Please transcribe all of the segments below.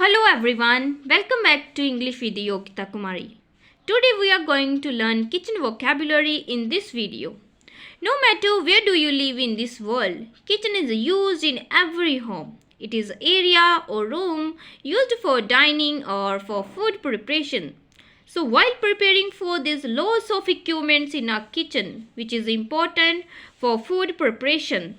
Hello everyone, welcome back to English with Yogita Kumari. Today we are going to learn kitchen vocabulary in this video. No matter where do you live in this world, kitchen is used in every home. It is area or room used for dining or for food preparation. So while preparing food, there is lots of equipments in our kitchen which is important for food preparation.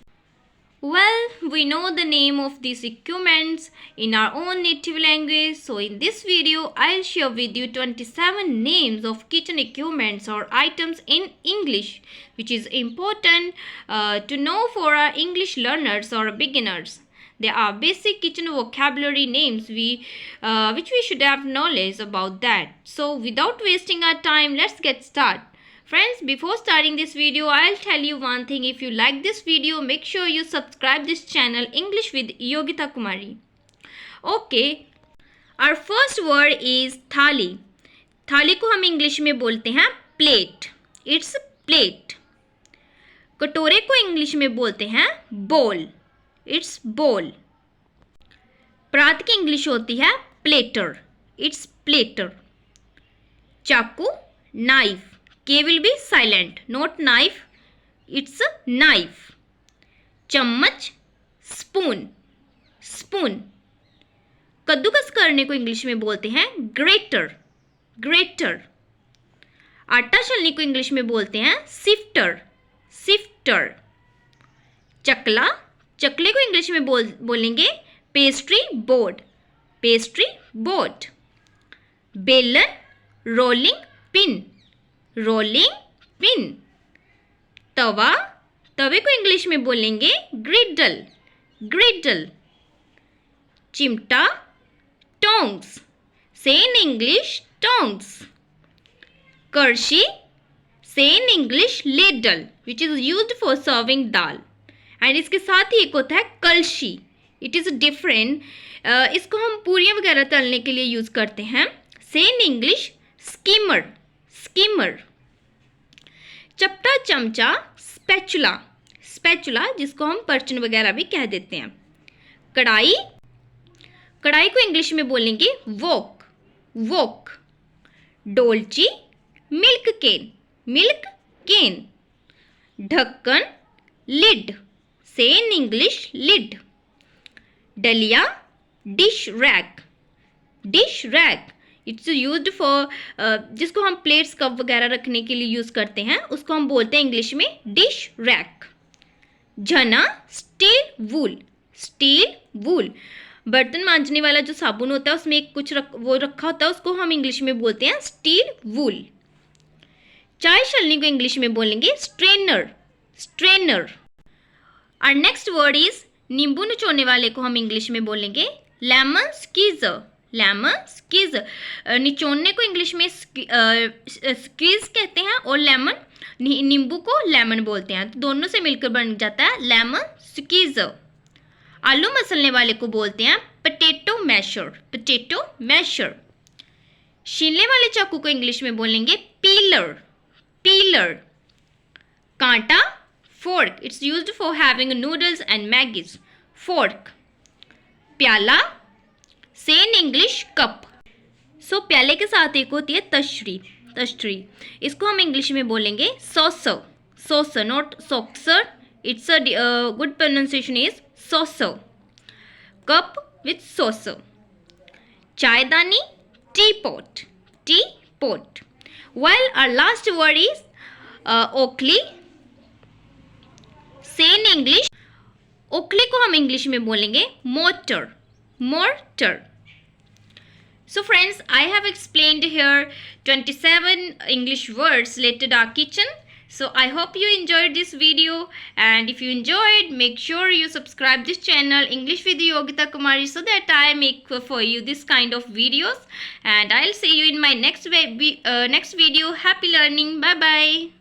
Well, we know the name of these equipments in our own native language. So in this video, I'll share with you 27 names of kitchen equipments or items in English, which is important to know for our English learners or beginners. There are basic kitchen vocabulary names which we should have knowledge about that. So without wasting our time, let's get started. Friends, before starting this video, I'll tell you one thing. If you like this video, make sure you subscribe this channel English with Yogita Kumari. Okay, our first word is थाली. थाली को हम English में बोलते हैं plate. It's plate. कटोरे को English में बोलते हैं bowl. It's bowl. परात की इंग्लिश होती है platter. It's platter. चाकू knife. K will be silent, not knife. It's a knife. चम्मच spoon. Spoon. कद्दूकस करने को इंग्लिश में बोलते हैं grater. Grater. आटा छलने को इंग्लिश में बोलते हैं sifter. Sifter. चकला चकले को इंग्लिश में बोलेंगे pastry board. Pastry board. बेलन rolling pin. Rolling pin. तवा तवे को इंग्लिश में बोलेंगे ग्रिडल. ग्रिडल. चिमटा टोंग्स. से इन इंग्लिश टोंग्स. कड़छी से in English ladle which is used for serving dal. And इसके साथ ही एक होता है कलशी. It is different. इसको हम पूरियाँ वगैरह तलने के लिए यूज़ करते हैं. से इन इंग्लिश स्कीमर. स्कीमर. चपटा चमचा स्पैचुला. स्पैचुला जिसको हम परचन वगैरह भी कह देते हैं. कढ़ाई कढ़ाई को इंग्लिश में बोलेंगे वोक. वोक. डोलची मिल्क केन. मिल्क केन. ढक्कन लिड. से इन इंग्लिश लिड. डलिया dish rack. Dish rack. It's used for जिसको हम प्लेट्स कप वगैरह रखने के लिए यूज़ करते हैं उसको हम बोलते हैं इंग्लिश में डिश रैक. झना स्टील वूल. स्टील वूल. बर्तन मांजने वाला जो साबुन होता है उसमें कुछ वो रखा होता है उसको हम इंग्लिश में बोलते हैं स्टील वूल. चाय छलनी को इंग्लिश में बोलेंगे स्ट्रेनर. स्ट्रेनर. और नेक्स्ट वर्ड इज नींबू निचोड़ने वाले को हम इंग्लिश में बोलेंगे लेमन स्क्वीजर. Lemon squeeze. निचोड़ने को इंग्लिश में स्क्वीज कहते हैं और लेमन नींबू को लेमन बोलते हैं. तो दोनों से मिलकर बन जाता है लेमन स्क्वीजर. आलू मसलने वाले को बोलते हैं पोटैटो मैशर. Potato masher. छीलने वाले चाकू को इंग्लिश में बोलेंगे पीलर. पीलर. कांटा fork. It's used for having noodles and Maggis. Fork. प्याला से इन इंग्लिश कप. सो प्याले के साथ एक होती है तश्री. तश्री. इसको हम इंग्लिश में बोलेंगे saucer. Saucer not socker. It's a good pronunciation is saucer. Cup with saucer. चायदानी tea pot. Tea pot. Well our last word is ओखली. से इन इंग्लिश ओखली को हम इंग्लिश में बोलेंगे motor. Mortar. So friends, I have explained here 27 English words related to our kitchen. So I hope you enjoyed this video, and if you enjoyed, make sure you subscribe this channel English with Yogita Kumari so that I make for you this kind of videos. And I'll see you in my next video. Happy learning. Bye bye.